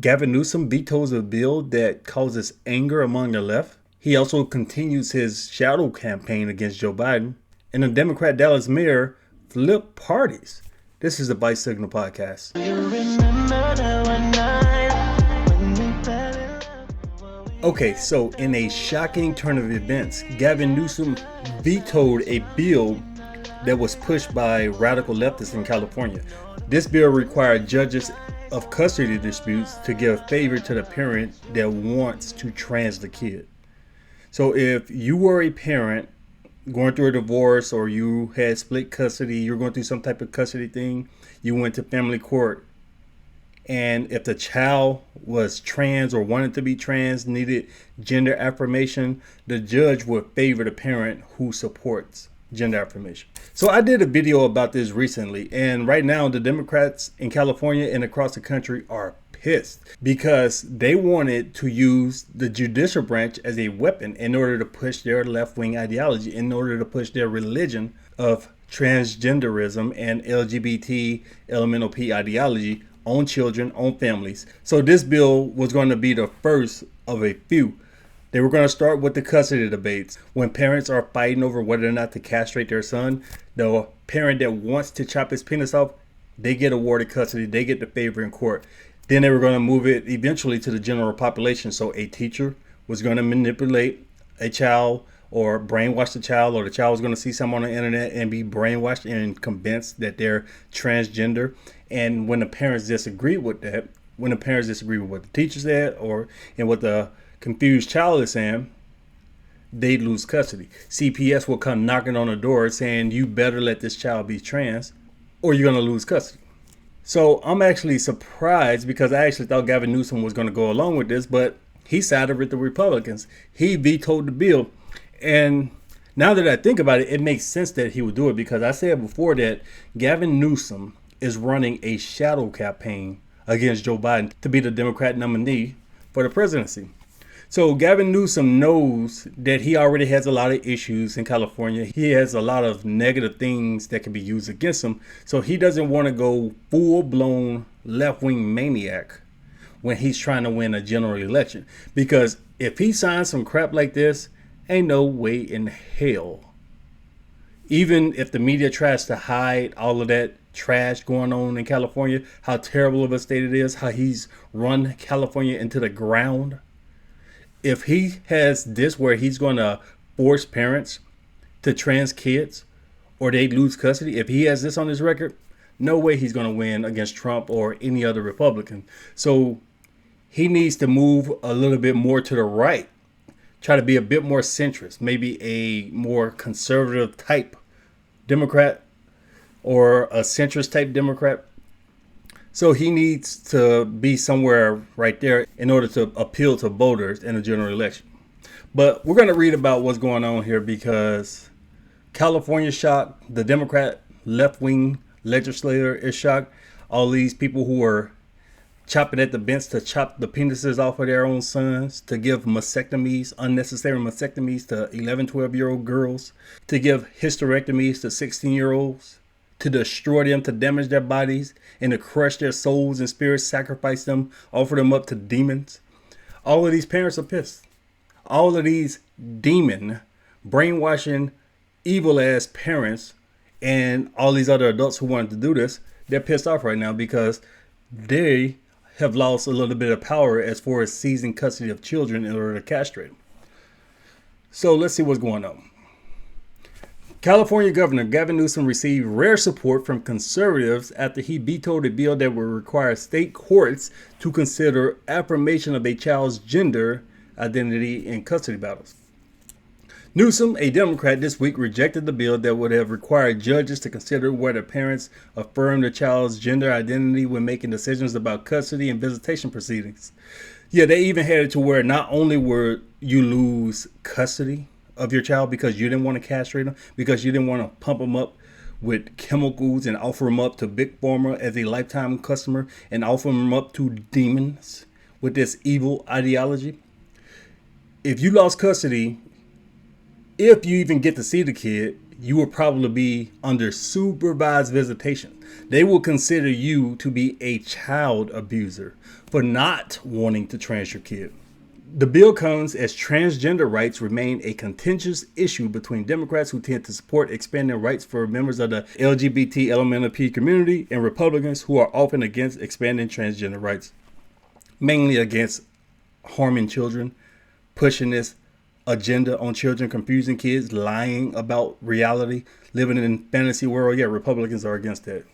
Gavin Newsom vetoes a bill that causes anger among the left. He also continues his shadow campaign against Joe Biden. And the Democrat Dallas mayor flipped parties. This is the Bite Signal Podcast. Okay, so in a shocking turn of events, Gavin Newsom vetoed a bill that was pushed by radical leftists in California. This bill required judges of custody disputes to give favor to the parent that wants to trans the kid. So if you were a parent going through a divorce, or you had split custody, you're going through some type of custody thing, you went to family court, and if the child was trans or wanted to be trans, needed gender affirmation, the judge would favor the parent who supports gender affirmation. So I did a video about this recently, and right now the Democrats in California and across the country are pissed because they wanted to use the judicial branch as a weapon in order to push their left-wing ideology, in order to push their religion of transgenderism and LGBT elemental P ideology on children, on families. So this bill was going to be the first of a few. They were going to start with the custody debates. When parents are fighting over whether or not to castrate their son, the parent that wants to chop his penis off, they get awarded custody, they get the favor in court. Then they were going to move it eventually to the general population. So a teacher was going to manipulate a child or brainwash the child, or the child was going to see something on the internet and be brainwashed and convinced that they're transgender. And when the parents disagree with that, when the parents disagree with what the teacher said and what the confused child is saying, they lose custody. CPS will come knocking on the door saying, you better let this child be trans or you're going to lose custody. So I'm actually surprised because I actually thought Gavin Newsom was going to go along with this, but he sided with the Republicans. He vetoed the bill. And now that I think about it, it makes sense that he would do it because I said before that Gavin Newsom is running a shadow campaign against Joe Biden to be the Democrat nominee for the presidency. So Gavin Newsom knows that he already has a lot of issues in California. He has a lot of negative things that can be used against him. So he doesn't want to go full-blown left-wing maniac when he's trying to win a general election. Because if he signs some crap like this, ain't no way in hell. Even if the media tries to hide all of that trash going on in California, how terrible of a state it is, how he's run California into the ground. If he has this where he's going to force parents to trans kids or they lose custody, if he has this on his record, no way he's going to win against Trump or any other Republican. So he needs to move a little bit more to the right, try to be a bit more centrist, maybe a more conservative type Democrat or a centrist type Democrat. So he needs to be somewhere right there in order to appeal to voters in the general election. But we're going to read about what's going on here because California shocked. The Democrat left-wing legislator is shocked. All these people who are chopping at the bench to chop the penises off of their own sons, to give mastectomies, unnecessary mastectomies to 11, 12-year-old girls, to give hysterectomies to 16-year-olds, to destroy them, to damage their bodies, and to crush their souls and spirits, sacrifice them, offer them up to demons. All of these parents are pissed. All of these demon, brainwashing, evil-ass parents and all these other adults who wanted to do this, they're pissed off right now because they have lost a little bit of power as far as seizing custody of children in order to castrate them. So let's see what's going on. California Governor Gavin Newsom received rare support from conservatives after he vetoed a bill that would require state courts to consider affirmation of a child's gender identity in custody battles. Newsom, a Democrat, this week rejected the bill that would have required judges to consider whether parents affirm the child's gender identity when making decisions about custody and visitation proceedings. Yeah, they even had it to where not only would you lose custody of your child because you didn't want to castrate them, because you didn't want to pump them up with chemicals and offer them up to Big Pharma as a lifetime customer and offer them up to demons with this evil ideology. If you lost custody, if you even get to see the kid, you will probably be under supervised visitation. They will consider you to be a child abuser for not wanting to trans your kid. The bill comes as transgender rights remain a contentious issue between Democrats who tend to support expanding rights for members of the LGBT LMNOP community and Republicans who are often against expanding transgender rights, mainly against harming children, pushing this agenda on children, confusing kids, lying about reality, living in a fantasy world. Yeah, Republicans are against that.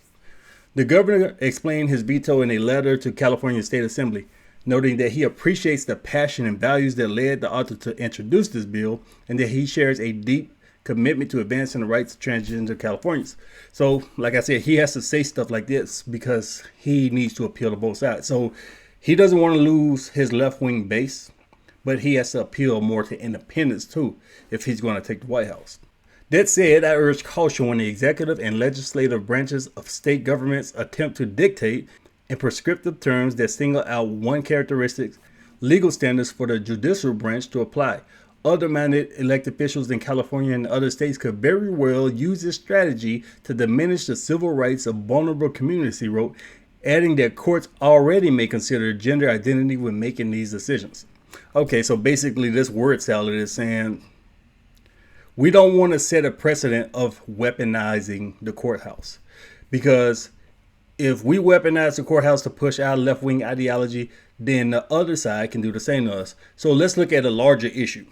The governor explained his veto in a letter to California State Assembly, noting that he appreciates the passion and values that led the author to introduce this bill and that he shares a deep commitment to advancing the rights of transgender Californians. So, like I said, he has to say stuff like this because he needs to appeal to both sides. So he doesn't want to lose his left-wing base, but he has to appeal more to independents too if he's going to take the White House. That said, I urge caution when the executive and legislative branches of state governments attempt to dictate in prescriptive terms that single out one characteristic legal standards for the judicial branch to apply. Other minded elected officials in California and other states could very well use this strategy to diminish the civil rights of vulnerable communities, he wrote, adding that courts already may consider gender identity when making these decisions. Okay, so basically this word salad is saying we don't want to set a precedent of weaponizing the courthouse, because if we weaponize the courthouse to push our left-wing ideology, then the other side can do the same to us. So let's look at a larger issue.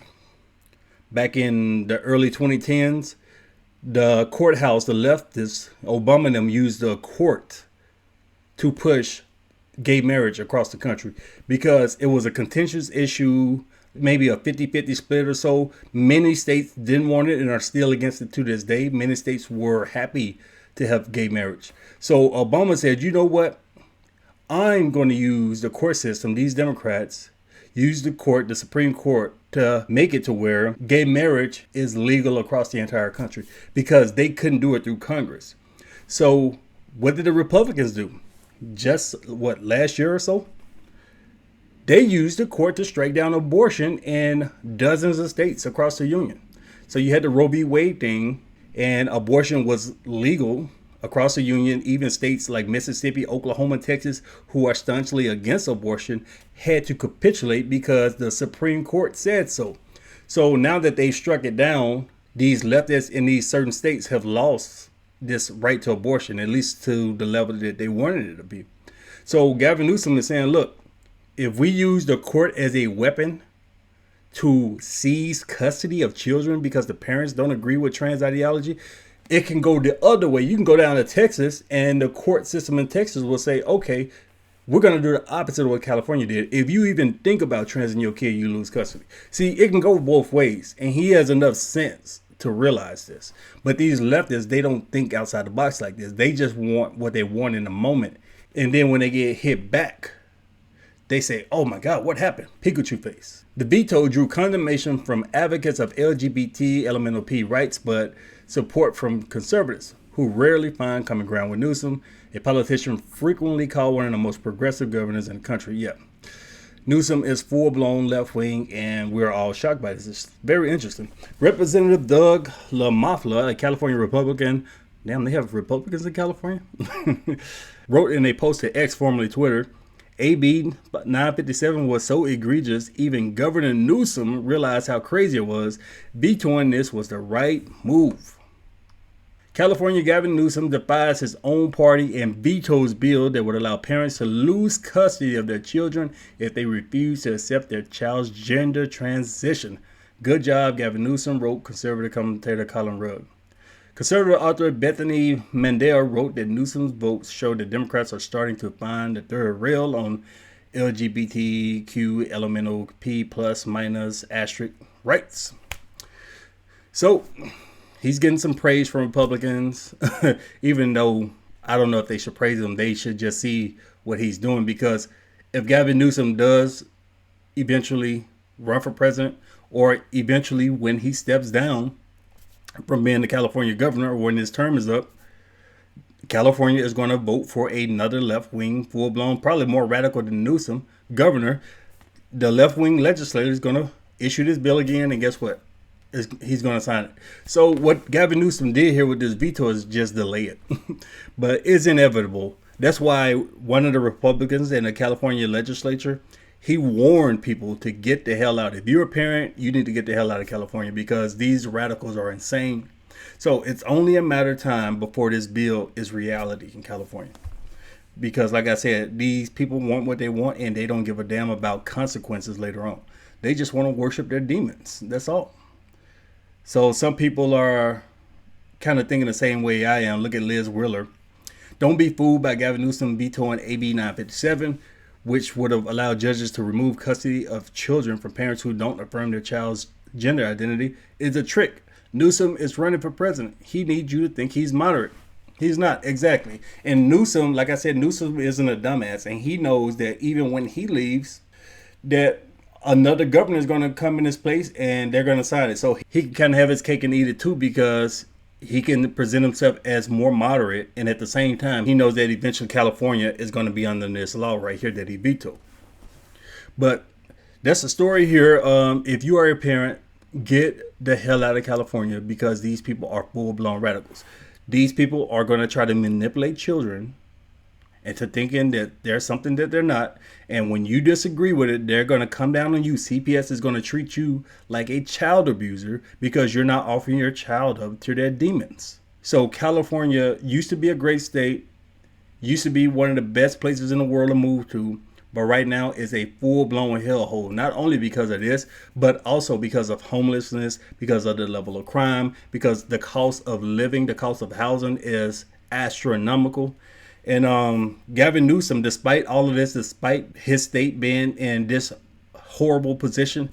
Back in the early 2010s, the courthouse, the leftists, Obama and them used the court to push gay marriage across the country because it was a contentious issue, maybe a 50-50 split or so. Many states didn't want it and are still against it to this day. Many states were happy to have gay marriage. So Obama said, you know what? I'm going to use the court system. These Democrats use the court, the Supreme Court, to make it to where gay marriage is legal across the entire country because they couldn't do it through Congress. So what did the Republicans do? Just last year or so? They used the court to strike down abortion in dozens of states across the union. So you had the Roe v. Wade thing, and abortion was legal across the union. Even states like Mississippi, Oklahoma, Texas, who are staunchly against abortion, had to capitulate because the Supreme Court said so. So now that they've struck it down, these leftists in these certain states have lost this right to abortion, at least to the level that they wanted it to be. So Gavin Newsom is saying, look, if we use the court as a weapon to seize custody of children because the parents don't agree with trans ideology, it can go the other way. You can go down to Texas and the court system in Texas will say, okay, we're going to do the opposite of what California did. If you even think about transing your kid, you lose custody. See, it can go both ways. And he has enough sense to realize this. But these leftists, they don't think outside the box like this. They just want what they want in the moment. And then when they get hit back, they say, oh my God, what happened? Pikachu face. The veto drew condemnation from advocates of LGBT LMNOP rights, but support from conservatives who rarely find common ground with Newsom, a politician frequently called one of the most progressive governors in the country. Yeah, Newsom is full-blown left-wing, and we're all shocked by this. It's very interesting. Representative Doug LaMafla, a California Republican, damn, they have Republicans in California, wrote in a post to X, formerly Twitter, AB 957 was so egregious, even Governor Newsom realized how crazy it was. Vetoing this was the right move. California Gavin Newsom defies his own party and vetoes bill that would allow parents to lose custody of their children if they refuse to accept their child's gender transition. Good job, Gavin Newsom, wrote conservative commentator Colin Rugg. Conservative author Bethany Mandel wrote that Newsom's votes show that Democrats are starting to find the third rail on LGBTQ, LMNOP plus minus asterisk rights. So he's getting some praise from Republicans, even though I don't know if they should praise him. They should just see what he's doing, because if Gavin Newsom does eventually run for president, or eventually when he steps down from being the California governor, or when his term is up, California is going to vote for another left-wing, full-blown, probably more radical than Newsom, governor. The left-wing legislature is going to issue this bill again, and guess what? he's going to sign it. So what Gavin Newsom did here with this veto is just delay it. But it's inevitable. That's why one of the Republicans in the California legislature, he warned people to get the hell out. If you're a parent, you need to get the hell out of California because these radicals are insane. So it's only a matter of time before this bill is reality in California. Because like I said, these people want what they want and they don't give a damn about consequences later on. They just want to worship their demons. That's all. So some people are kind of thinking the same way I am. Look at Liz Wheeler. Don't be fooled by Gavin Newsom vetoing AB 957, which would have allowed judges to remove custody of children from parents who don't affirm their child's gender identity. It's a trick. Newsom is running for president. He needs you to think he's moderate. He's not, exactly. And Newsom, like I said, Newsom isn't a dumbass, and he knows that even when he leaves, that another governor is going to come in his place and they're going to sign it. So he can kind of have his cake and eat it too, because he can present himself as more moderate, and at the same time, he knows that eventually California is going to be under this law right here that he vetoed. But that's the story here. If you are a parent, get the hell out of California, because these people are full-blown radicals. These people are going to try to manipulate children into thinking that there's something that they're not. And when you disagree with it, they're going to come down on you. CPS is going to treat you like a child abuser because you're not offering your child up to their demons. So California used to be a great state, used to be one of the best places in the world to move to, but right now is a full-blown hellhole, not only because of this, but also because of homelessness, because of the level of crime, because the cost of living, the cost of housing is astronomical. And Gavin Newsom, despite all of this, despite his state being in this horrible position,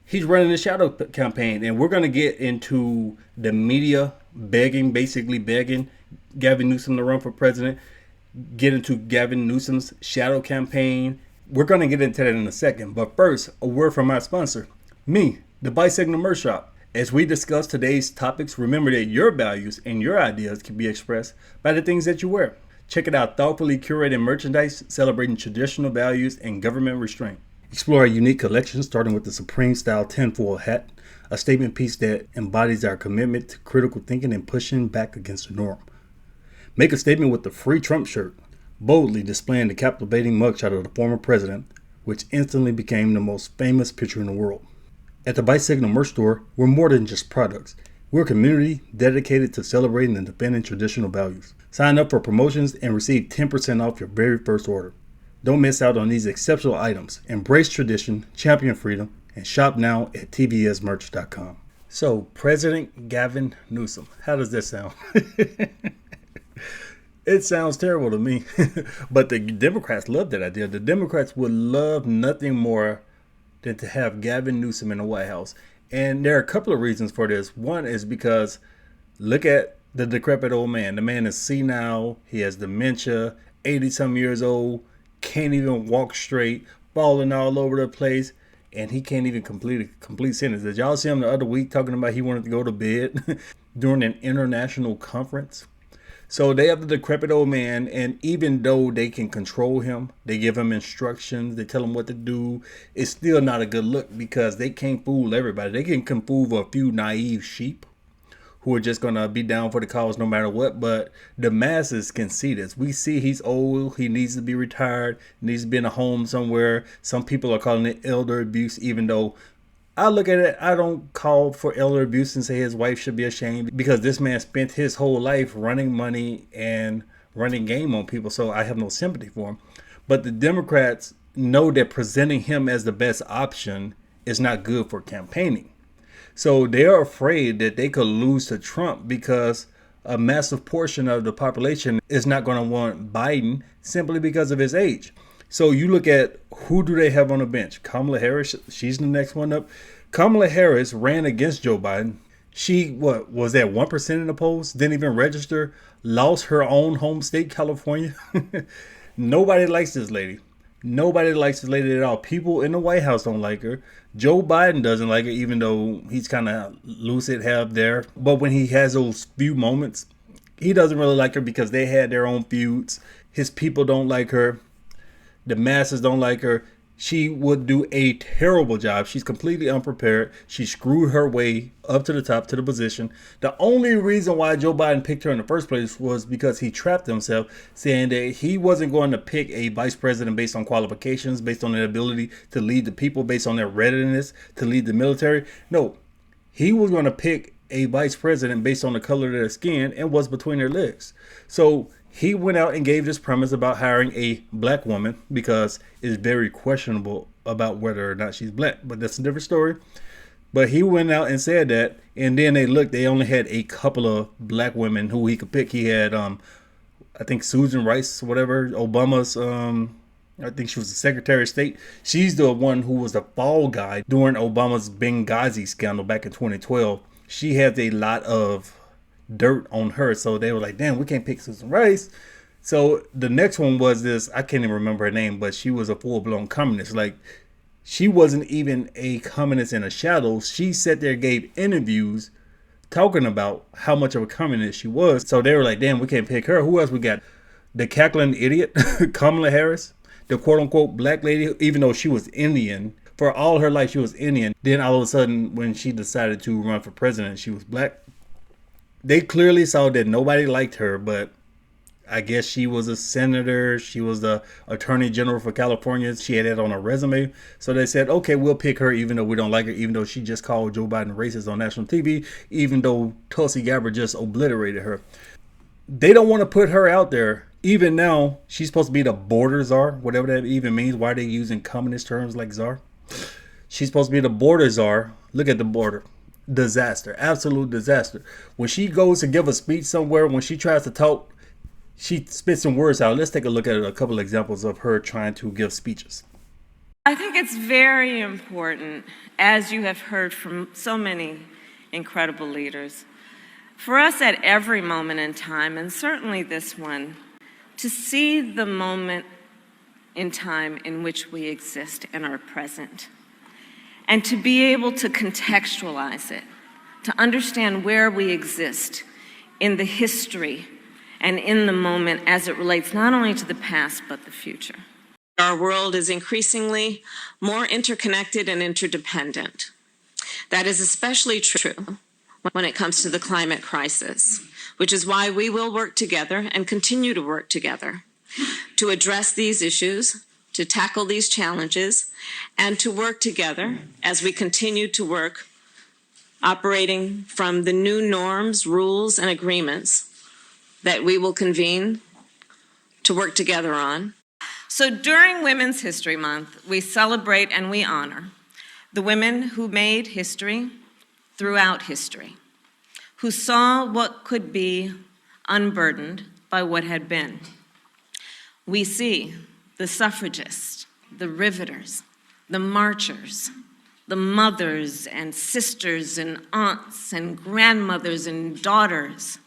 he's running a shadow campaign. And we're going to get into the media basically begging Gavin Newsom to run for president, get into Gavin Newsom's shadow campaign. We're going to get into that in a second. But first, a word from my sponsor, me, the Bicycle Merch Shop. As we discuss today's topics, remember that your values and your ideas can be expressed by the things that you wear. Check it out, thoughtfully curated merchandise celebrating traditional values and government restraint. Explore our unique collection, starting with the Supreme Style tinfoil hat, a statement piece that embodies our commitment to critical thinking and pushing back against the norm. Make a statement with the Free Trump shirt, boldly displaying the captivating mugshot of the former president, which instantly became the most famous picture in the world. At the Bicycle Merch Store, we're more than just products. We're a community dedicated to celebrating and defending traditional values. Sign up for promotions and receive 10% off your very first order. Don't miss out on these exceptional items. Embrace tradition, champion freedom, and shop now at tbsmerch.com. So, President Gavin Newsom, how does that sound? It sounds terrible to me. But the Democrats love that idea. The Democrats would love nothing more than to have Gavin Newsom in the White House. And there are a couple of reasons for this. One is because look at the decrepit old man. The man is senile. He has dementia, 80-some years old, can't even walk straight, falling all over the place, and he can't even complete a complete sentence. Did y'all see him the other week talking about he wanted to go to bed during an international conference? So they have the decrepit old man, and even though they can control him, they give him instructions, they tell him what to do, it's still not a good look because they can't fool everybody. They can fool a few naive sheep who are just going to be down for the cause no matter what, but the masses can see this. We see he's old, he needs to be retired, needs to be in a home somewhere. Some people are calling it elder abuse, even though I look at it, I don't call for elder abuse and say his wife should be ashamed, because this man spent his whole life running money and running game on people, so I have no sympathy for him. But the Democrats know that presenting him as the best option is not good for campaigning. So they're afraid that they could lose to Trump because a massive portion of the population is not going to want Biden simply because of his age. So you look at who do they have on the bench? Kamala Harris, she's the next one up. Kamala Harris ran against Joe Biden. She, was at 1% in the polls, didn't even register, lost her own home state, California. Nobody likes this lady. Nobody likes this lady at all. People in the White House don't like her. Joe Biden doesn't like her, even though he's kind of lucid, have there. But when he has those few moments, he doesn't really like her because they had their own feuds. His people don't like her. The masses don't like her. she would do a terrible job. She's completely unprepared. She screwed her way up to the top to the position. The only reason why Joe Biden picked her in the first place was because he trapped himself, saying that he wasn't going to pick a vice president based on qualifications, based on their ability to lead the people, based on their readiness to lead the military. No, he was going to pick a vice president based on the color of their skin and what's between their legs. So he went out and gave this premise about hiring a black woman because it's very questionable about whether or not she's black. But that's a different story. But he went out and said that, and then they only had a couple of black women who he could pick. He had, I think Susan Rice, whatever, Obama's, I think she was the Secretary of State. She's the one who was the fall guy during Obama's Benghazi scandal back in 2012. She has a lot of dirt on her, so they were like, damn, we can't pick Susan Rice. So the next one was this, I can't even remember her name, but she was a full-blown communist. Like, she wasn't even a communist in the shadows. She sat there, gave interviews talking about how much of a communist she was. So they were like, damn, we can't pick her. Who else we got? The cackling idiot, Kamala Harris, the quote-unquote black lady, even though she was Indian. For all her life, she was Indian. Then all of a sudden, when she decided to run for president, she was black. They clearly saw that nobody liked her, but I guess she was a senator. She was the attorney general for California. She had it on her resume. So they said, okay, we'll pick her even though we don't like her, even though she just called Joe Biden racist on national TV, even though Tulsi Gabbard just obliterated her. They don't want to put her out there. Even now, she's supposed to be the border czar, whatever that even means. Why are they using communist terms like czar? She's supposed to be the border czar. Look at the border. Disaster, absolute disaster. When she goes to give a speech somewhere, when she tries to talk, she spits some words out. Let's take a look at a couple examples of her trying to give speeches. I think it's very important, as you have heard from so many incredible leaders, for us at every moment in time, and certainly this one, to see the moment in time in which we exist and are present, and to be able to contextualize it, to understand where we exist in the history and in the moment as it relates not only to the past, but the future. Our world is increasingly more interconnected and interdependent. That is especially true when it comes to the climate crisis, which is why we will work together and continue to work together to address these issues, to tackle these challenges, and to work together as we continue to work operating from the new norms, rules, and agreements that we will convene to work together on. So during Women's History Month, we celebrate and we honor the women who made history throughout history, who saw what could be unburdened by what had been. We see the suffragists, the riveters, the marchers, the mothers and sisters and aunts and grandmothers and daughters,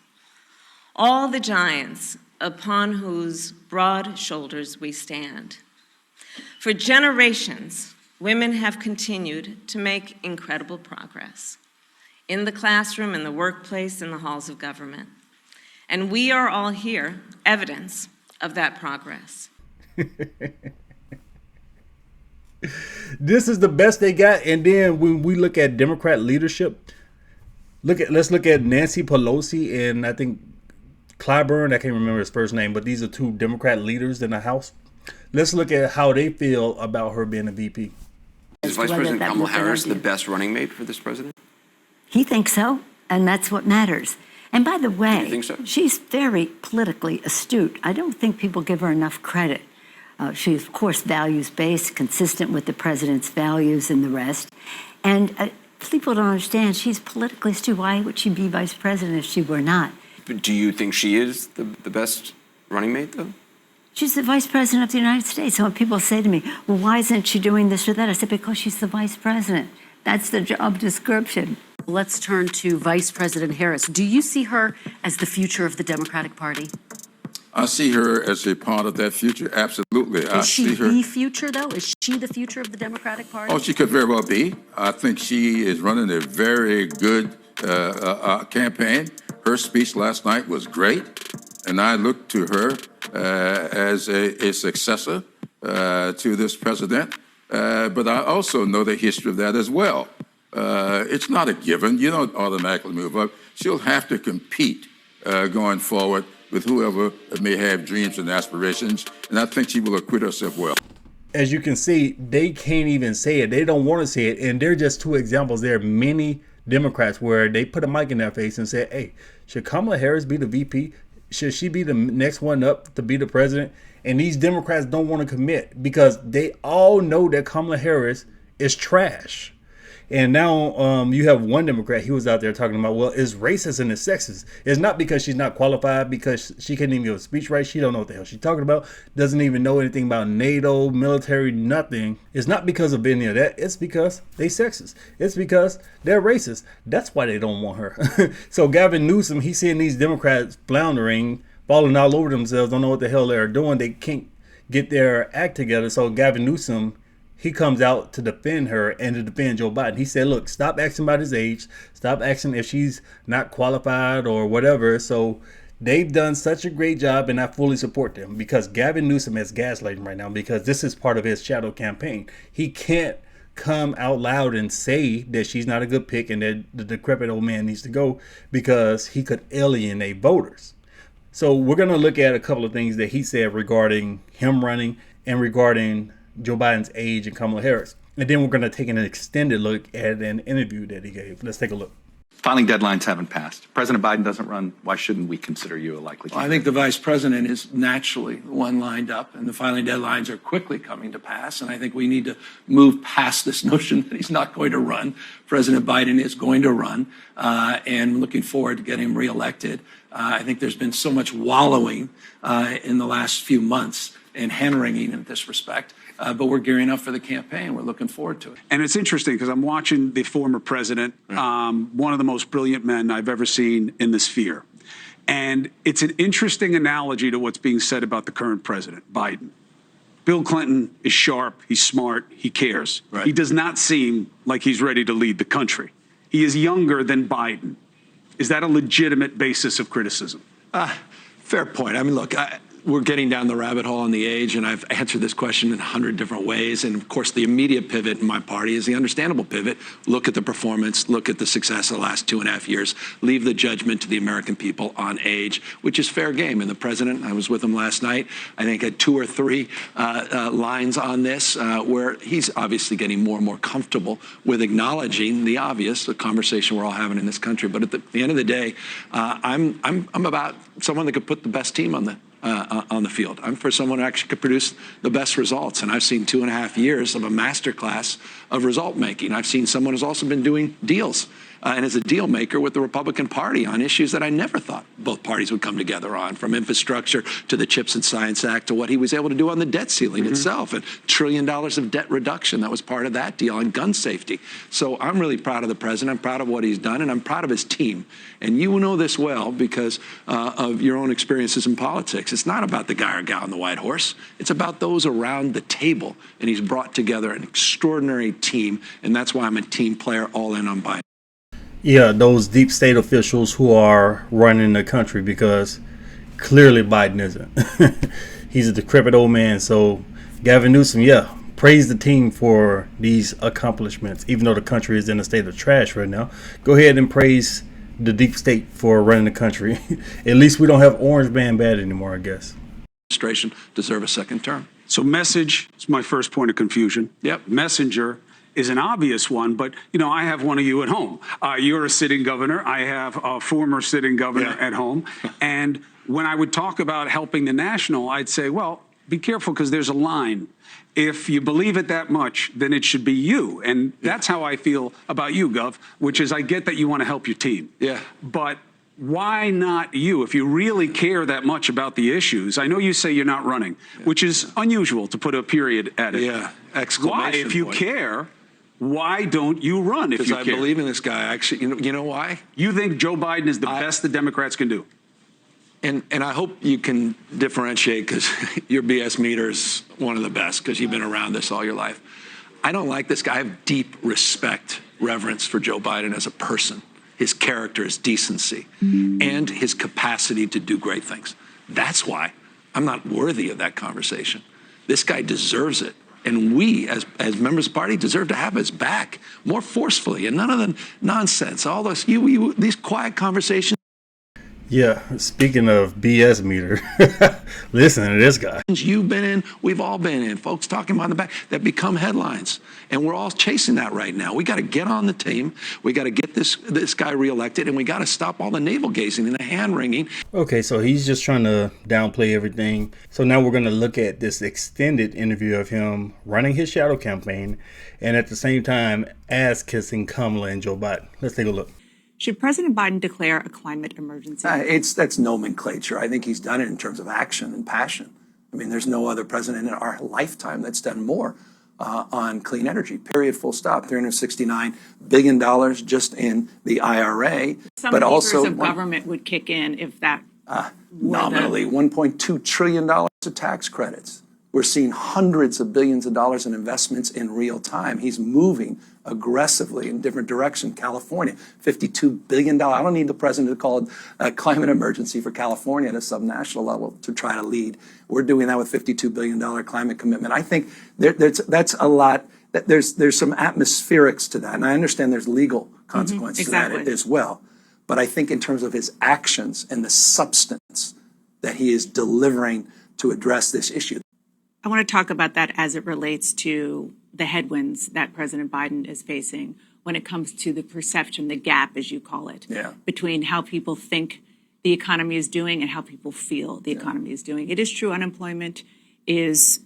all the giants upon whose broad shoulders we stand. For generations, women have continued to make incredible progress in the classroom, in the workplace, in the halls of government. And we are all here, evidence of that progress. This is the best they got. And then when we look at Democrat leadership, let's look at Nancy Pelosi and I think Clyburn. I can't remember his first name, but these are two Democrat leaders in the House. Let's look at how they feel about her being a VP. Is Vice President Kamala Harris the best running mate for this president? He thinks so, and that's what matters. And by the way, you think so? She's very politically astute. I don't think people give her enough credit. She's, of course, values-based, consistent with the president's values and the rest. And people don't understand, she's politically astute. Why would she be vice president if she were not? But do you think she is the best running mate, though? She's the vice president of the United States. So when people say to me, well, why isn't she doing this or that? I said, because she's the vice president. That's the job description. Let's turn to Vice President Harris. Do you see her as the future of the Democratic Party? I see her as a part of that future, absolutely. Is she the future, though? Is she the future of the Democratic Party? Oh, she could very well be. I think she is running a very good campaign. Her speech last night was great, and I look to her as a successor to this president. but I also know the history of that as well. It's not a given. You don't automatically move up. She'll have to compete going forward with whoever may have dreams and aspirations, and I think she will acquit herself well. As you can see, they can't even say it. They don't want to say it, and they're just two examples. There are many Democrats where they put a mic in their face and say, hey, should Kamala Harris be the VP? Should she be the next one up to be the president? And these Democrats don't want to commit because they all know that Kamala Harris is trash. And now you have one Democrat, he was out there talking about, well, it's racist and it's sexist. It's not because she's not qualified, because she can't even give a speech right. She don't know what the hell she's talking about. Doesn't even know anything about NATO, military, nothing. It's not because of any of that. It's because they sexist. It's because they're racist. That's why they don't want her. So Gavin Newsom, he's seeing these Democrats floundering, falling all over themselves, don't know what the hell they're doing. They can't get their act together. So Gavin Newsom, he comes out to defend her and to defend Joe Biden. He said, look, stop asking about his age. Stop asking if she's not qualified or whatever. So they've done such a great job, and I fully support them, because Gavin Newsom is gaslighting right now, because this is part of his shadow campaign. He can't come out loud and say that she's not a good pick and that the decrepit old man needs to go, because he could alienate voters. So we're going to look at a couple of things that he said regarding him running and regarding Joe Biden's age and Kamala Harris. And then we're going to take an extended look at an interview that he gave. Let's take a look. Filing deadlines haven't passed. President Biden doesn't run. Why shouldn't we consider you a likely candidate? I think the vice president is naturally the one lined up, and the filing deadlines are quickly coming to pass. And I think we need to move past this notion that he's not going to run. President Biden is going to run, and looking forward to getting him reelected. I think there's been so much wallowing in the last few months and hand-wringing in this respect. But we're gearing up for the campaign. We're looking forward to it. And it's interesting because I'm watching the former president, one of the most brilliant men I've ever seen in the sphere. And it's an interesting analogy to what's being said about the current president, Biden. Bill Clinton is sharp, he's smart, he cares. Right. He does not seem like he's ready to lead the country. He is younger than Biden. Is that a legitimate basis of criticism? Fair point. I mean, look, we're getting down the rabbit hole on the age, and I've answered this question in 100 different ways. And of course, the immediate pivot in my party is the understandable pivot. Look at the performance, look at the success of the last 2.5 years, leave the judgment to the American people on age, which is fair game. And the president, I was with him last night, I think had 2 or 3 lines on this where he's obviously getting more and more comfortable with acknowledging the obvious, the conversation we're all having in this country. But at the end of the day, I'm about someone that could put the best team on the field. I'm for someone who actually could produce the best results. And I've seen 2.5 years of a masterclass of result making. I've seen someone who's also been doing deals and is a deal maker with the Republican Party on issues that I never thought both parties would come together on, from infrastructure to the Chips and Science Act to what he was able to do on the debt ceiling itself, and $1 trillion of debt reduction that was part of that deal, on gun safety. So I'm really proud of the president. I'm proud of what he's done, and I'm proud of his team. And you know this well because of your own experiences in politics. It's not about the guy or gal on the white horse. It's about those around the table. And he's brought together an extraordinary team, and that's why I'm a team player all in on Biden. Yeah, those deep state officials who are running the country, because clearly Biden isn't. He's a decrepit old man. So Gavin Newsom, yeah, praise the team for these accomplishments, even though the country is in a state of trash right now. Go ahead and praise the deep state for running the country. At least we don't have orange man bad anymore, I guess. Administration deserve a second term. So message is my first point of confusion. Yep. Messenger is an obvious one, but I have one of you at home. You're a sitting governor. I have a former sitting governor at home. And when I would talk about helping the national, I'd say, well, be careful, because there's a line. If you believe it that much, then it should be you. And that's how I feel about you, Gov, which is I get that you want to help your team. Yeah. But why not you? If you really care that much about the issues, I know you say you're not running, which is unusual to put a period at it. Yeah. Exclamation Why, if you point. care, why don't you run if you care? Because I believe in this guy. Actually, you know why? You think Joe Biden is the best the Democrats can do? And I hope you can differentiate, because your BS meter is one of the best, because you've been around this all your life. I don't like this guy. I have deep respect, reverence for Joe Biden as a person, his character, his decency, and his capacity to do great things. That's why I'm not worthy of that conversation. This guy deserves it. And we, as members of the party, deserve to have his back more forcefully, and none of the nonsense, all those these quiet conversations. Yeah, speaking of BS meter, listen to this guy. You've been in, we've all been in, folks talking about the back that become headlines. And we're all chasing that right now. We got to get on the team. We got to get this guy reelected, and we got to stop all the navel gazing and the hand wringing. Okay, so he's just trying to downplay everything. So now we're going to look at this extended interview of him running his shadow campaign and at the same time ass kissing Kamala and Joe Biden. Let's take a look. Should President Biden declare a climate emergency? That's nomenclature. I think he's done it in terms of action and passion. I mean, there's no other president in our lifetime that's done more on clean energy, period, full stop. $369 billion just in the IRA. Some but levers also of government would kick in if that nominally $1.2 trillion of tax credits. We're seeing hundreds of billions of dollars in investments in real time. He's moving aggressively in different directions. California, $52 billion. I don't need the president to call it a climate emergency for California at a subnational level to try to lead. We're doing that with $52 billion climate commitment. I think that's a lot. There's some atmospherics to that. And I understand there's legal consequences to that as well. But I think in terms of his actions and the substance that he is delivering to address this issue. I want to talk about that as it relates to the headwinds that President Biden is facing when it comes to the perception, the gap, as you call it, between how people think the economy is doing and how people feel the economy is doing. It is true unemployment is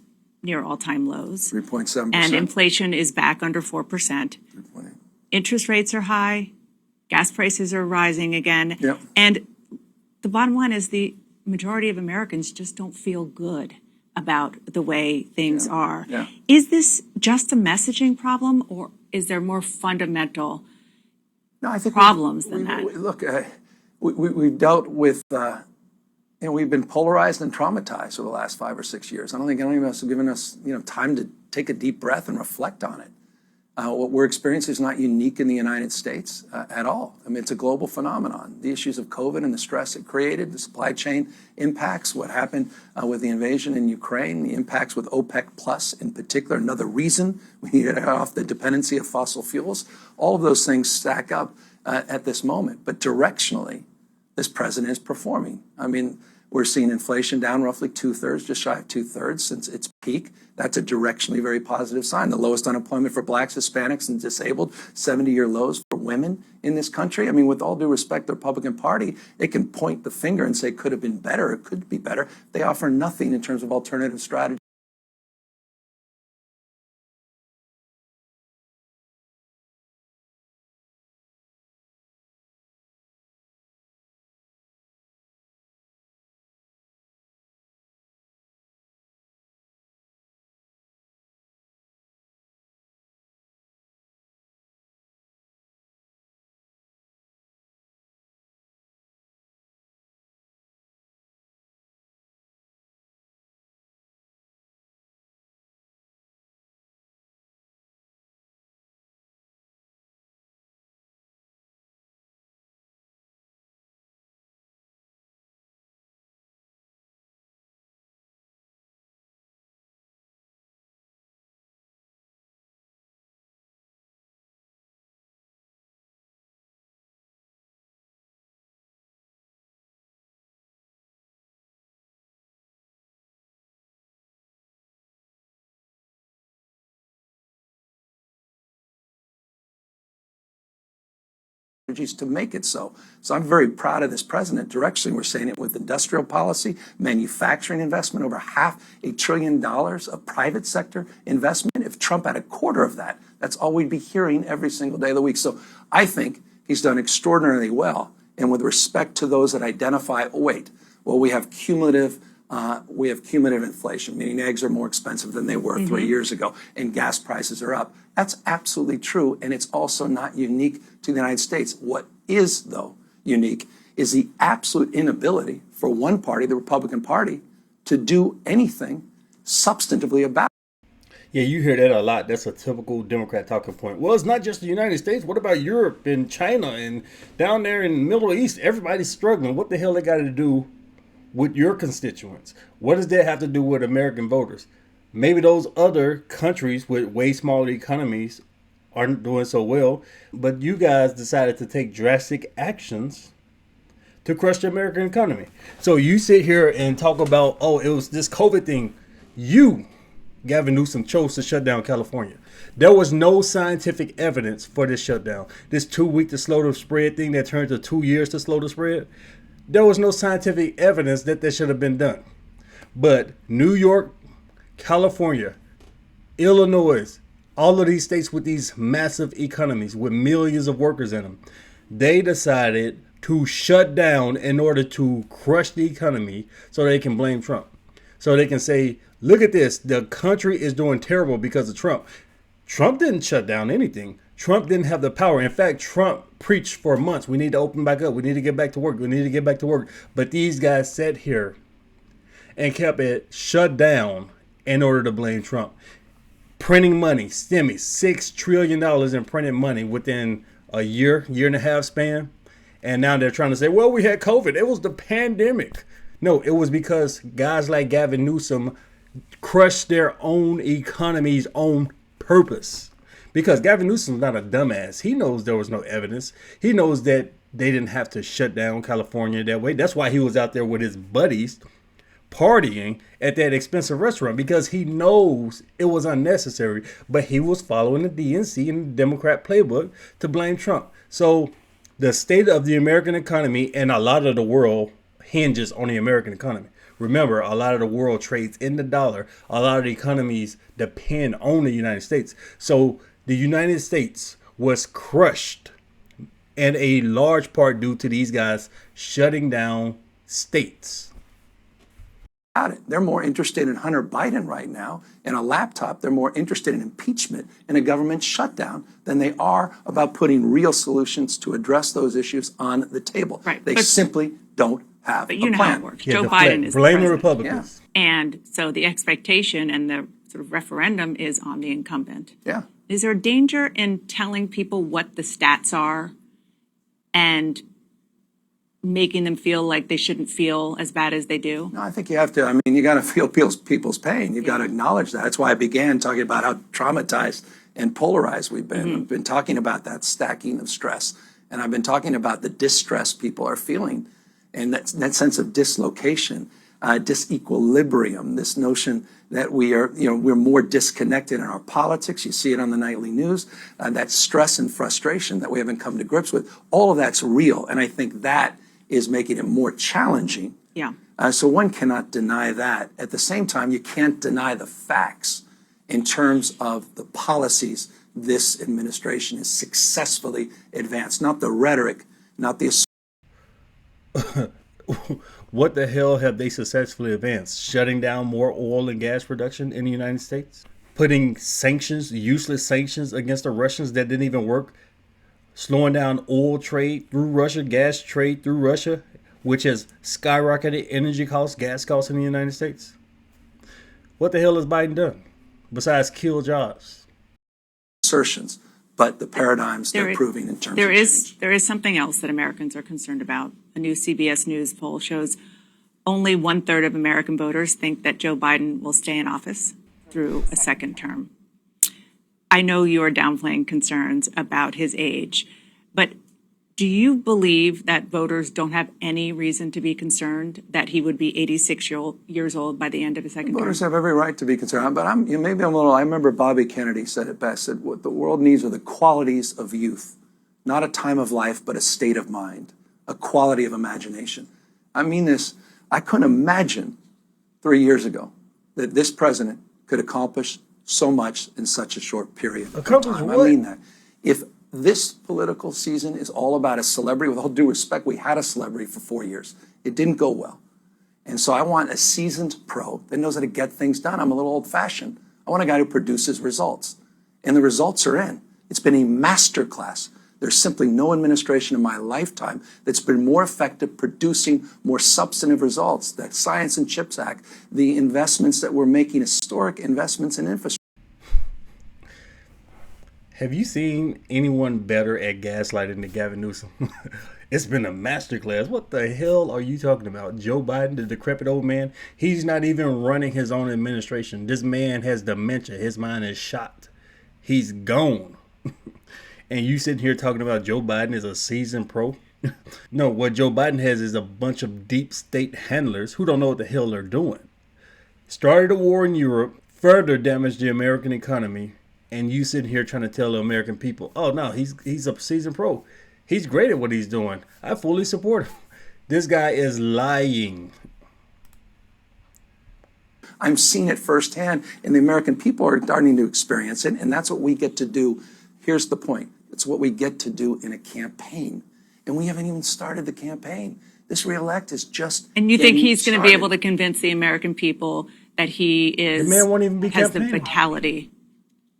near all-time lows. 3.7%. And inflation is back under 4%. 3.8. Interest rates are high. Gas prices are rising again. Yep. And the bottom line is the majority of Americans just don't feel good about the way things are. Yeah. Is this just a messaging problem, or is there more fundamental problems than that? Look, we've dealt with, we've been polarized and traumatized over the last 5 or 6 years. I don't think any of us have given us, time to take a deep breath and reflect on it. What we're experiencing is not unique in the United States at all. I mean, it's a global phenomenon. The issues of COVID and the stress it created, the supply chain impacts, what happened with the invasion in Ukraine, the impacts with OPEC Plus in particular, another reason we need to get off the dependency of fossil fuels. All of those things stack up at this moment. But directionally, this president is performing. I mean, we're seeing inflation down roughly 2/3, just shy of 2/3 since its peak. That's a directionally very positive sign. The lowest unemployment for blacks, Hispanics, and disabled, 70-year lows for women in this country. I mean, with all due respect, the Republican Party, it can point the finger and say it could have been better, it could be better. They offer nothing in terms of alternative strategies. To make it so. So I'm very proud of this president. Directionally, we're saying it with industrial policy, manufacturing investment, over $500 billion of private sector investment. If Trump had a quarter of that, that's all we'd be hearing every single day of the week. So I think he's done extraordinarily well. And with respect to those that identify, we have cumulative inflation, meaning eggs are more expensive than they were 3 years ago, and gas prices are up. That's absolutely true, and it's also not unique to the United States. What is, though, unique is the absolute inability for one party, the Republican Party, to do anything substantively about it. Yeah, you hear that a lot. That's a typical Democrat talking point. Well, it's not just the United States. What about Europe and China and down there in the Middle East? Everybody's struggling. What the hell they got to do with your constituents? What does that have to do with American voters? Maybe those other countries with way smaller economies aren't doing so well, but you guys decided to take drastic actions to crush the American economy. So you sit here and talk about, oh, it was this COVID thing. You, Gavin Newsom, chose to shut down California. There was no scientific evidence for this shutdown. This 2 week to slow the spread thing that turned to 2 years to slow the spread. There was no scientific evidence that that should have been done. But New York, California, Illinois, all of these states with these massive economies with millions of workers in them, they decided to shut down in order to crush the economy so they can blame Trump. So they can say, look at this, the country is doing terrible because of Trump. Trump didn't shut down anything. Trump didn't have the power. In fact, Trump preached for months, we need to open back up. We need to get back to work. We need to get back to work. But these guys sat here and kept it shut down in order to blame Trump. Printing money, stimmy, $6 trillion in printed money within a year and a half span. And now they're trying to say, well, we had COVID. It was the pandemic. No, it was because guys like Gavin Newsom crushed their own economies on purpose. Because Gavin Newsom's not a dumbass. He knows there was no evidence. He knows that they didn't have to shut down California that way. That's why he was out there with his buddies partying at that expensive restaurant, because he knows it was unnecessary. But he was following the DNC and the Democrat playbook to blame Trump. So the state of the American economy and a lot of the world hinges on the American economy. Remember, a lot of the world trades in the dollar. A lot of the economies depend on the United States. So the United States was crushed in a large part due to these guys shutting down states. They're more interested in Hunter Biden right now and a laptop. They're more interested in impeachment and a government shutdown than they are about putting real solutions to address those issues on the table. Right. They simply don't have But a you know plan. how it works. Joe Biden is the blame the president. Republicans. And so the expectation and the sort of referendum is on the incumbent. Yeah. Is there a danger in telling people what the stats are and making them feel like they shouldn't feel as bad as they do? No, I think you have to. I mean, you got to feel people's pain. You've got to acknowledge that. That's why I began talking about how traumatized and polarized we've been. I've been talking about that stacking of stress, and I've been talking about the distress people are feeling, and that sense of dislocation, disequilibrium. This notion that we're more disconnected in our politics. You see it on the nightly news. That stress and frustration that we haven't come to grips with. All of that's real, and I think that is making it more challenging. Yeah. So one cannot deny that. At the same time, you can't deny the facts in terms of the policies this administration has successfully advanced, not the rhetoric, not the... What the hell have they successfully advanced? Shutting down more oil and gas production in the United States? Putting sanctions, useless sanctions against the Russians that didn't even work? Slowing down oil trade through Russia, gas trade through Russia, which has skyrocketed energy costs, gas costs in the United States? What the hell has Biden done besides kill jobs? Assertions, but the paradigms they're proving in terms of change. There is something else that Americans are concerned about. A new CBS News poll shows only 1/3 of American voters think that Joe Biden will stay in office through a second term. I know you are downplaying concerns about his age, but do you believe that voters don't have any reason to be concerned that he would be 86 years old by the end of his second term? Voters have every right to be concerned, but I remember Bobby Kennedy said it best, said what the world needs are the qualities of youth, not a time of life, but a state of mind, a quality of imagination. I mean this, I couldn't imagine 3 years ago that this president could accomplish so much in such a short period of time. I mean that. If this political season is all about a celebrity, with all due respect, we had a celebrity for 4 years. It didn't go well. And so I want a seasoned pro that knows how to get things done. I'm a little old-fashioned. I want a guy who produces results. And the results are in. It's been a masterclass. There's simply no administration in my lifetime that's been more effective producing more substantive results. That Science and Chips Act, the investments that we're making, historic investments in infrastructure. Have you seen anyone better at gaslighting than Gavin Newsom? It's been a masterclass. What the hell are you talking about? Joe Biden, the decrepit old man, he's not even running his own administration. This man has dementia. His mind is shot. He's gone. And you sitting here talking about Joe Biden is a seasoned pro? No, what Joe Biden has is a bunch of deep state handlers who don't know what the hell they're doing. Started a war in Europe, further damaged the American economy, and you sitting here trying to tell the American people, oh no, he's a seasoned pro. He's great at what he's doing. I fully support him. This guy is lying. I'm seeing it firsthand, and the American people are starting to experience it, and that's what we get to do. Here's the point. It's what we get to do in a campaign, and we haven't even started the campaign. This reelect is just And you think he's going to be started. able to convince the American people that he is The man won't even be has the campaigning. vitality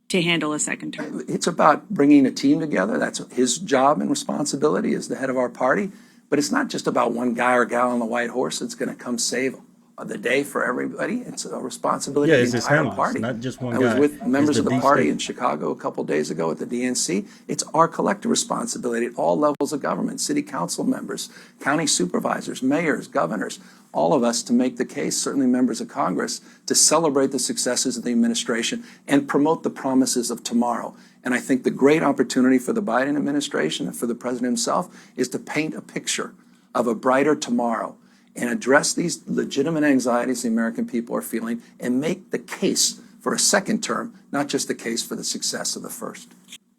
to handle a second term? It's about bringing a team together. That's his job and responsibility as the head of our party. But it's not just about one guy or gal on the white horse that's going to come save the day for everybody. It's a responsibility Yeah, of it's the his entire handlers, party. not just one I was guy. with members It's of the the deep party state. in Chicago a couple days ago at the DNC. It's our collective responsibility at all levels of government, city council members, county supervisors, mayors, governors, all of us to make the case, certainly members of Congress, to celebrate the successes of the administration and promote the promises of tomorrow. And I think the great opportunity for the Biden administration and for the president himself is to paint a picture of a brighter tomorrow and address these legitimate anxieties the American people are feeling and make the case for a second term, not just the case for the success of the first.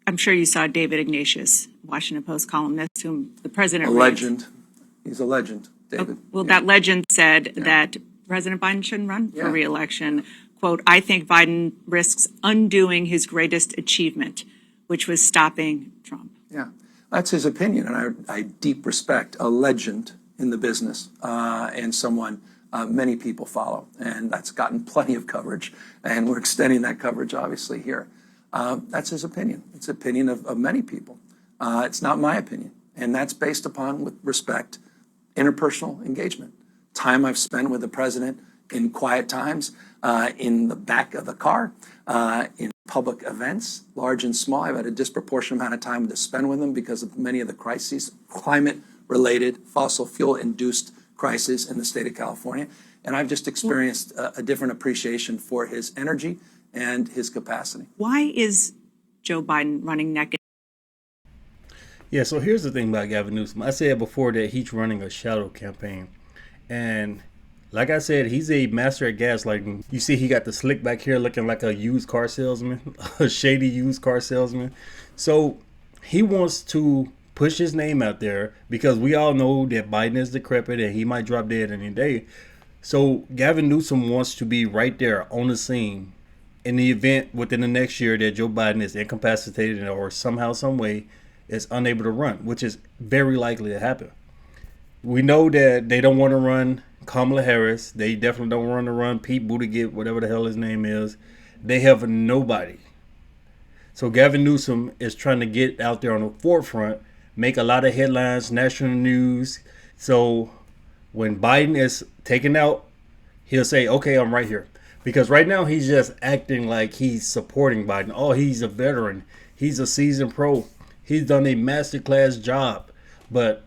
I'm sure you saw David Ignatius, Washington Post columnist, whom the president A raised. legend. He's a legend, David. Well, that legend said that President Biden shouldn't run for Yeah. re-election. Quote, I think Biden risks undoing his greatest achievement, which was stopping Trump. Yeah, that's his opinion, and I deep respect a legend in the business and someone many people follow, and that's gotten plenty of coverage, and we're extending that coverage obviously here. That's his opinion. It's the opinion of many people. It's not my opinion, and that's based upon, with respect, interpersonal engagement. Time I've spent with the president in quiet times, in the back of the car, in public events, large and small. I've had a disproportionate amount of time to spend with him because of many of the crises, climate-related, fossil fuel-induced crises in the state of California. And I've just experienced a different appreciation for his energy and his capacity. Why is Joe Biden running naked? Yeah, so here's the thing about Gavin Newsom. I said before that he's running a shadow campaign. And like I said, he's a master at gaslighting. You see he got the slick back here looking like a used car salesman, a shady used car salesman. So he wants to push his name out there because we all know that Biden is decrepit and he might drop dead any day. So Gavin Newsom wants to be right there on the scene in the event within the next year that Joe Biden is incapacitated or somehow, some way is unable to run, which is very likely to happen. We know that they don't want to run Kamala Harris. They definitely don't want to run Pete Buttigieg, whatever the hell his name is. They have nobody. So Gavin Newsom is trying to get out there on the forefront, make a lot of headlines, national news. So when Biden is taken out, he'll say, okay, I'm right here. Because right now he's just acting like he's supporting Biden. Oh, he's a veteran. He's a seasoned pro. He's done a masterclass job. But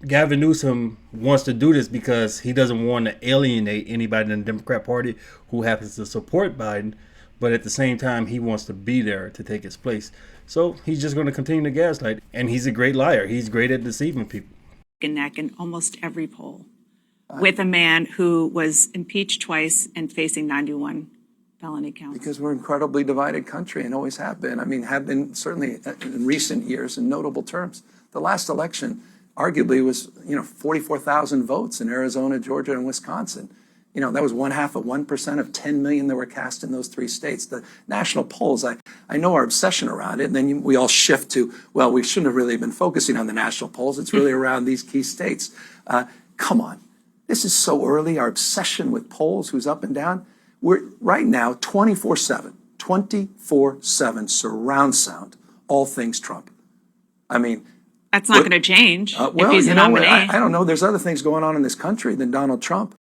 Gavin Newsom wants to do this because he doesn't want to alienate anybody in the Democrat Party who happens to support Biden. But at the same time, he wants to be there to take his place. So he's just going to continue to gaslight. And he's a great liar. He's great at deceiving people. Neck in almost every poll with a man who was impeached twice and facing 91 felony counts. Because we're an incredibly divided country and always have been. I mean, have been certainly in recent years in notable terms. The last election arguably was, 44,000 votes in Arizona, Georgia, and Wisconsin. That was 0.5% of 10 million that were cast in those three states. The national polls, I know our obsession around it, and then we all shift to, well, we shouldn't have really been focusing on the national polls. It's really around these key states. Come on. This is so early, our obsession with polls, who's up and down. We're right now 24/7 surround sound, all things Trump. I mean, That's not going to change if well, he's a nominee. I don't know. There's other things going on in this country than Donald Trump.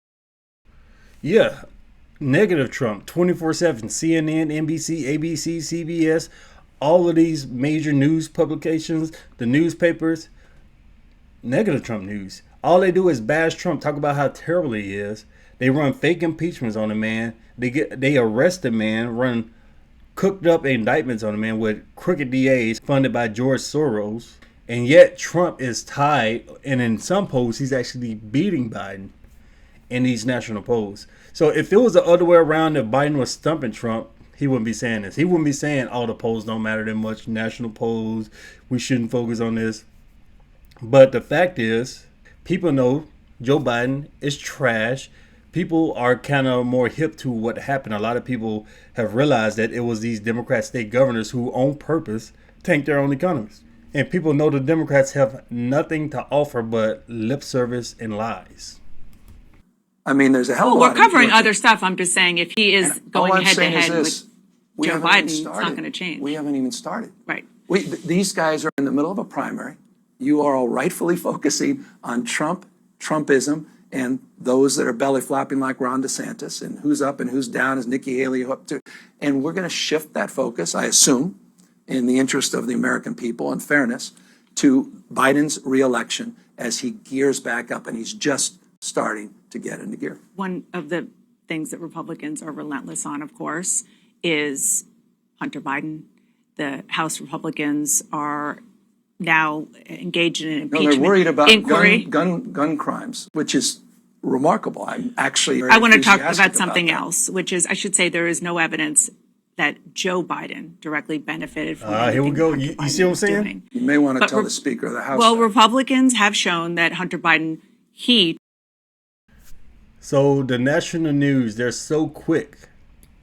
Yeah, negative Trump, 24/7, CNN, NBC, ABC, CBS, all of these major news publications, the newspapers, negative Trump news. All they do is bash Trump, talk about how terrible he is. They run fake impeachments on the man. They arrest the man, run cooked up indictments on the man with crooked DAs funded by George Soros. And yet Trump is tied, and in some polls, he's actually beating Biden in these national polls. So if it was the other way around, if Biden was stumping Trump, he wouldn't be saying this. He wouldn't be saying all the polls don't matter that much, national polls, we shouldn't focus on this. But the fact is, people know Joe Biden is trash. People are kind of more hip to what happened. A lot of people have realized that it was these Democrat state governors who, on purpose, tanked their own economies. And people know the Democrats have nothing to offer but lip service and lies. I mean, there's a hell of a Well, lot we're covering of other stuff. I'm just saying if he is going head to head with we Joe haven't even Biden, it's not started. going to change. We haven't even started. Right. These guys are in the middle of a primary. You are all rightfully focusing on Trump, Trumpism, and those that are belly flopping like Ron DeSantis, and who's up and who's down, is Nikki Haley up to. And we're going to shift that focus, I assume, in the interest of the American people and fairness, to Biden's reelection as he gears back up, and he's just starting to get into gear. One of the things that Republicans are relentless on, of course, is Hunter Biden. The House Republicans are now engaged in an impeachment they're worried about inquiry. gun crimes, which is remarkable. I'm actually very I want to talk enthusiastic about something that. else, which is, I should say, there is no evidence that Joe Biden directly benefited from Here we anything go. Hunter You Biden see what I'm was saying? doing. You may want to But tell the Speaker of the House. Well, that. Republicans have shown that Hunter Biden, So the national news, they're so quick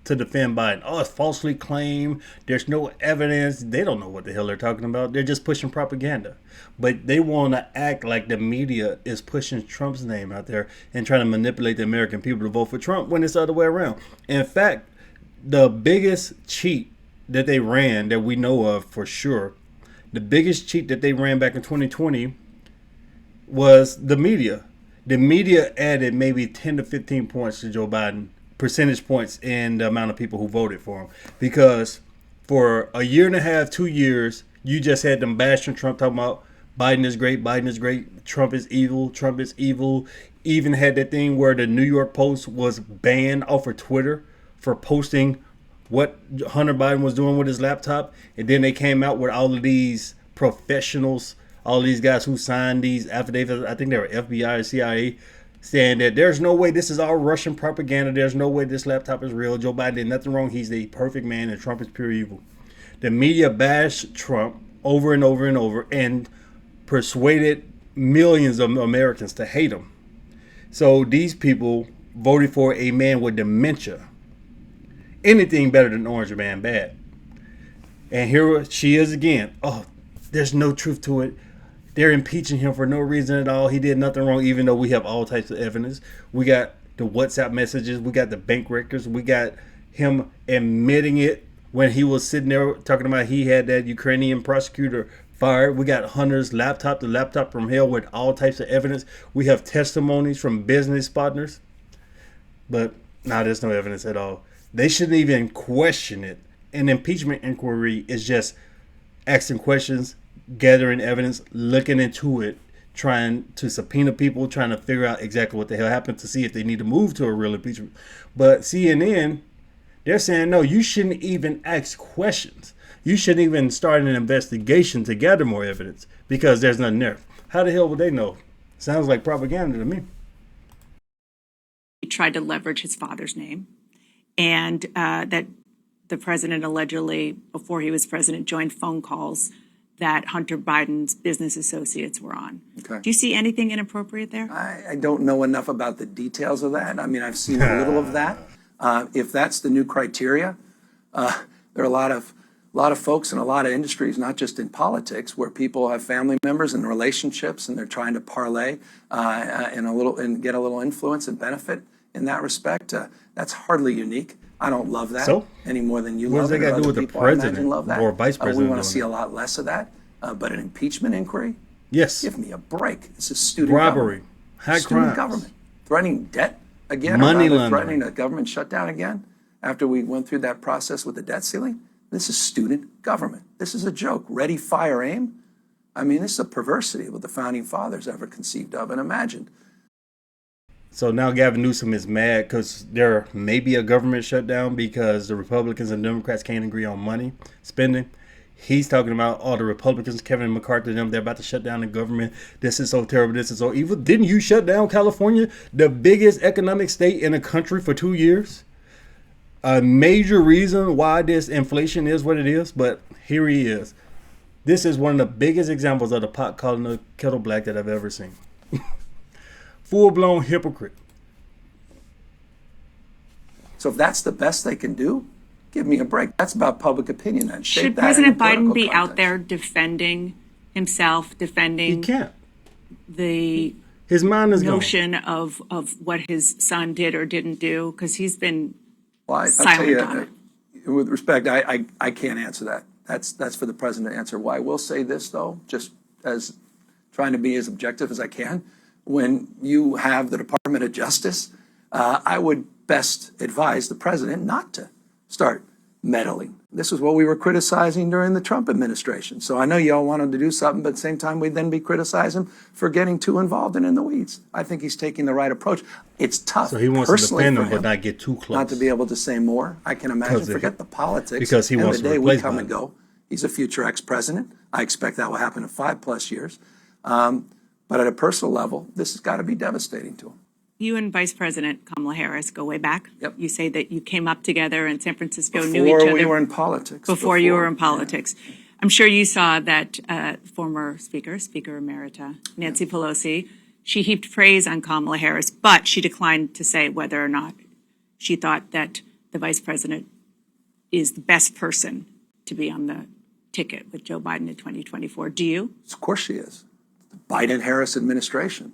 to defend Biden. Oh, it's falsely claimed. There's no evidence. They don't know what the hell they're talking about. They're just pushing propaganda. But they want to act like the media is pushing Trump's name out there and trying to manipulate the American people to vote for Trump when it's the other way around. In fact, the biggest cheat that they ran that we know of for sure, the biggest cheat that they ran back in 2020 was the media. The media added maybe 10 to 15 points to Joe Biden, percentage points in the amount of people who voted for him. Because for a year and a half, 2 years, you just had them bashing Trump, talking about Biden is great, Biden is great, Trump is evil, Trump is evil. Even had that thing where the New York Post was banned off of Twitter for posting what Hunter Biden was doing with his laptop. And then they came out with all of these professionals, all these guys who signed these affidavits, I think they were FBI or CIA, saying that there's no way this is all Russian propaganda. There's no way this laptop is real. Joe Biden did nothing wrong. He's the perfect man and Trump is pure evil. The media bashed Trump over and over and over and persuaded millions of Americans to hate him. So these people voted for a man with dementia. Anything better than Orange Man bad. And here she is again. Oh, there's no truth to it. They're impeaching him for no reason at all. He did nothing wrong, even though we have all types of evidence. We got the WhatsApp messages. We got the bank records. We got him admitting it when he was sitting there talking about he had that Ukrainian prosecutor fired. We got Hunter's laptop, the laptop from hell, with all types of evidence. We have testimonies from business partners. But there's no evidence at all. They shouldn't even question it. An impeachment inquiry is just asking questions, gathering evidence, looking into it, trying to subpoena people, trying to figure out exactly what the hell happened to see if they need to move to a real impeachment. But CNN, they're saying, no, you shouldn't even ask questions. You shouldn't even start an investigation to gather more evidence because there's nothing there. How the hell would they know? Sounds like propaganda to me. he tried to leverage his father's name, and that the president allegedly, before he was president, joined phone calls that Hunter Biden's business associates were on. Okay. Do you see anything inappropriate there? I don't know enough about the details of that. I mean, I've seen a little of that. If that's the new criteria, there are a lot of folks in a lot of industries, not just in politics, where people have family members and relationships, and they're trying to parlay and get a little influence and benefit in that respect. That's hardly unique. I don't love that any more than you love it. What does that got to do with the president love that. or vice president? We want to see a lot less of that. But an impeachment inquiry? Yes. Give me a break. This is student robbery, government. high Student crimes, government. Threatening debt again? money or rather laundering. threatening a government shutdown again after we went through that process with the debt ceiling? This is student government. This is a joke. Ready, fire, aim. I mean, this is a perversity of what the founding fathers ever conceived of and imagined. So now Gavin Newsom is mad because there may be a government shutdown because the Republicans and Democrats can't agree on money spending. He's talking about all the Republicans, Kevin McCarthy, them, they're about to shut down the government. This is so terrible. This is so evil. Didn't you shut down California, the biggest economic state in the country, for 2 years? A major reason why this inflation is what it is, but here he is. This is one of the biggest examples of the pot calling the kettle black that I've ever seen. Full-blown hypocrite. So if that's the best they can do, give me a break. That's about public opinion. And should President Biden be out there defending himself, defending He can't. the His mind is gone. notion of what his son did or didn't do? Because he's been I'll silent tell you, on it. with respect, I can't answer that. That's for the president to answer. Why I will say this, though, just as trying to be as objective as I can. When you have the Department of Justice, I would best advise the president not to start meddling. This is what we were criticizing during the Trump administration. So I know y'all wanted to do something, but at the same time, we'd then be criticizing him for getting too involved and in the weeds. I think he's taking the right approach. It's tough. So he wants to personally defend for them, but him not get too close. not to be able to say more. I can imagine. Forget the politics. Because he End wants of the to day, we replace come Biden. and go. He's a future ex-president. I expect that will happen in 5+ years. But at a personal level, this has got to be devastating to him. You and Vice President Kamala Harris go way back. Yep. You say that you came up together in San Francisco, knew each Before other. we were in politics. Before you were in politics. I'm sure you saw that former Speaker Emerita, Nancy Pelosi, she heaped praise on Kamala Harris, but she declined to say whether or not she thought that the Vice President is the best person to be on the ticket with Joe Biden in 2024. Do you? Of course she is. The Biden-Harris administration,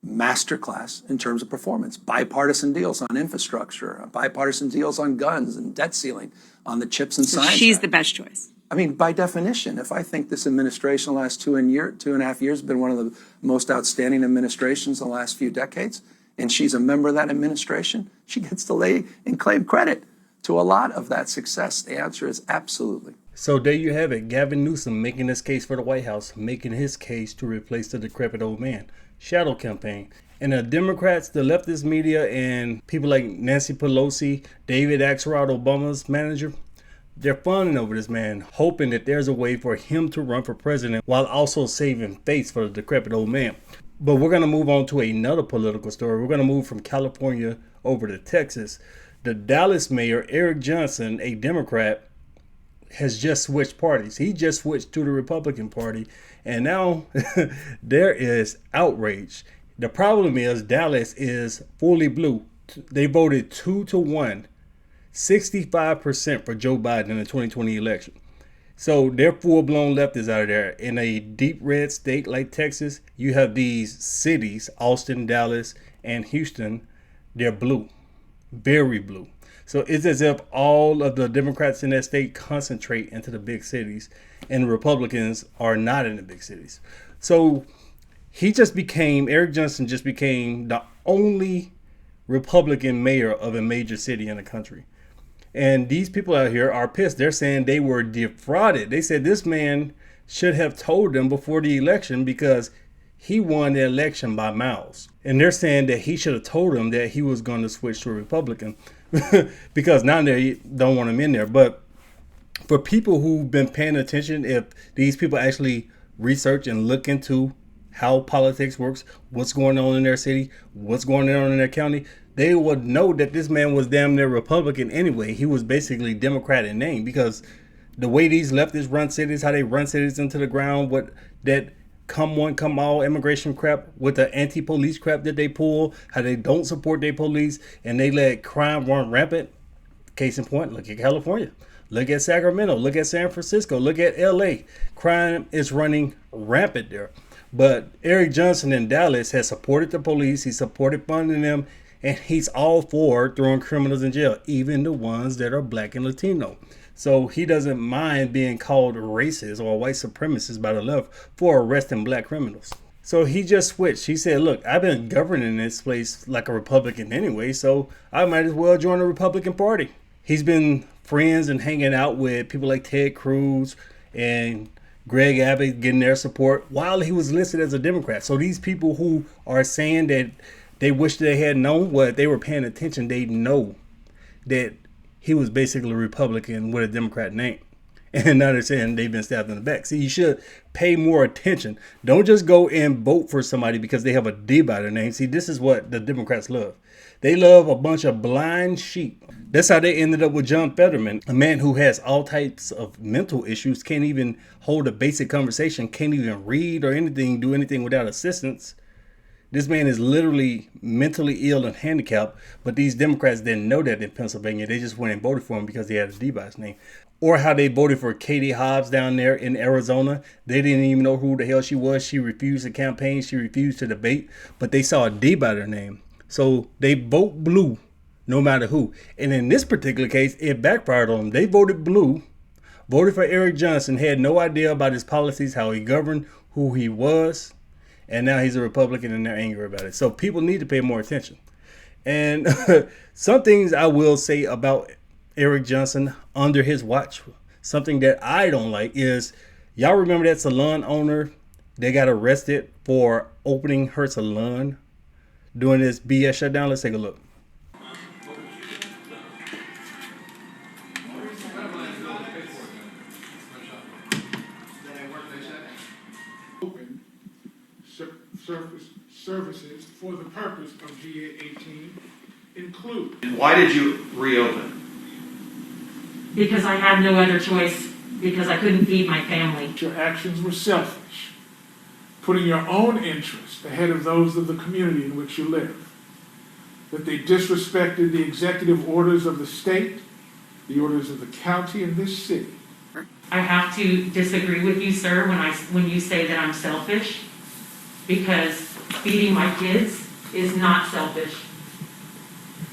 masterclass in terms of performance. Bipartisan deals on infrastructure, bipartisan deals on guns and debt ceiling, on the CHIPS and So Science she's Act. the best choice. I mean, by definition, if I think this administration the last 2.5 years has been one of the most outstanding administrations in the last few decades, and she's a member of that administration, she gets to lay and claim credit to a lot of that success. The answer is absolutely. So there you have it. Gavin Newsom making his case for the White House, making his case to replace the decrepit old man. Shadow campaign. And the Democrats, the leftist media, and people like Nancy Pelosi, David Axelrod, Obama's manager, they're fawning over this man, hoping that there's a way for him to run for president while also saving face for the decrepit old man. But we're going to move on to another political story. We're going to move from California over to Texas. The Dallas mayor, Eric Johnson, a Democrat, has just switched parties. He just switched to the Republican Party. And now there is outrage. The problem is Dallas is fully blue. They voted 2-1, 65% for Joe Biden in the 2020 election. So they're full-blown leftists out of there. In a deep red state like Texas, you have these cities, Austin, Dallas, and Houston. They're blue, very blue. So it's as if all of the Democrats in that state concentrate into the big cities and the Republicans are not in the big cities. So Eric Johnson just became the only Republican mayor of a major city in the country. And these people out here are pissed. They're saying they were defrauded. They said this man should have told them before the election because he won the election by miles. And they're saying that he should have told them that he was going to switch to a Republican because now they don't want him in there. But for people who've been paying attention, if these people actually research and look into how politics works, what's going on in their city, what's going on in their county, they would know that this man was damn near Republican anyway. He was basically Democrat in name because the way these leftists run cities, how they run cities into the ground, what that come one, come all immigration crap with the anti-police crap that they pull, how they don't support their police and they let crime run rampant. Case in point, look at California. Look at Sacramento. Look at San Francisco. Look at LA. Crime is running rampant there. But Eric Johnson in Dallas has supported the police. He supported funding them. And he's all for throwing criminals in jail, even the ones that are black and Latino. So he doesn't mind being called racist or white supremacist by the left for arresting black criminals. So he just switched. He said, look, I've been governing this place like a Republican anyway, so I might as well join the Republican Party. He's been friends and hanging out with people like Ted Cruz and Greg Abbott, getting their support while he was listed as a Democrat. So these people who are saying that they wish they had known what they were paying attention, they know that he was basically a Republican with a Democrat name. And now they're saying they've been stabbed in the back. See, you should pay more attention. Don't just go and vote for somebody because they have a D by their name. See, this is what the Democrats love. They love a bunch of blind sheep. That's how they ended up with John Fetterman, a man who has all types of mental issues, can't even hold a basic conversation, can't even read or anything, do anything without assistance. This man is literally mentally ill and handicapped, but these Democrats didn't know that in Pennsylvania. They just went and voted for him because he had a D by his name. Or how they voted for Katie Hobbs down there in Arizona. They didn't even know who the hell she was. She refused to campaign. She refused to debate, but they saw a D by their name. So they vote blue no matter who. And in this particular case, it backfired on them. They voted blue, voted for Eric Johnson, had no idea about his policies, how he governed, who he was. And now he's a Republican and they're angry about it. So people need to pay more attention. And some things I will say about Eric Johnson under his watch, something that I don't like is, y'all remember that salon owner that got arrested for opening her salon during this BS shutdown? Let's take a look. Services for the purpose of GA18 include. Why did you reopen? Because I had no other choice, because I couldn't feed my family. Your actions were selfish, putting your own interests ahead of those of the community in which you live. That they disrespected the executive orders of the state, the orders of the county, and this city. I have to disagree with you, sir, when you say that I'm selfish, because feeding my kids is not selfish.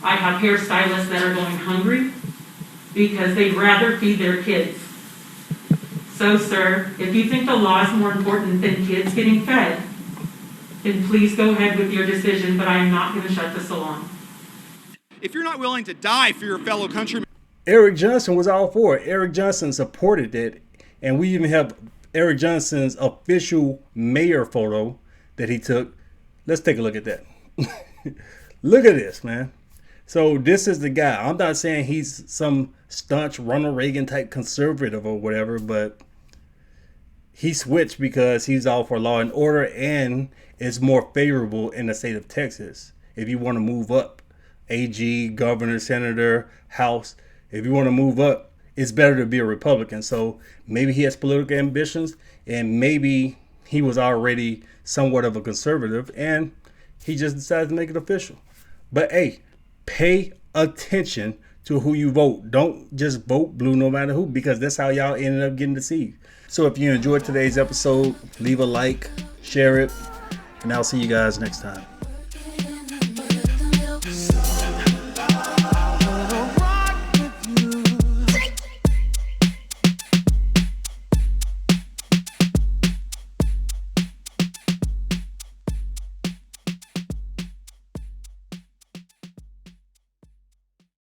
I have hairstylists that are going hungry because they'd rather feed their kids. So, sir, if you think the law is more important than kids getting fed, then please go ahead with your decision, but I am not going to shut the salon. If you're not willing to die for your fellow countrymen. Eric Johnson was all for it. Eric Johnson supported it. And we even have Eric Johnson's official mayor photo that he took. Let's take a look at that. Look at this, man. So this is the guy. I'm not saying he's some staunch Ronald Reagan type conservative or whatever, but he switched because he's all for law and order and is more favorable in the state of Texas. If you want to move up, AG, governor, senator, house, if you want to move up, it's better to be a Republican. So maybe he has political ambitions and maybe he was already somewhat of a conservative and he just decided to make it official. But hey, pay attention to who you vote. Don't just vote blue no matter who, because that's how y'all ended up getting deceived. So if you enjoyed today's episode, leave a like, share it, and I'll see you guys next time.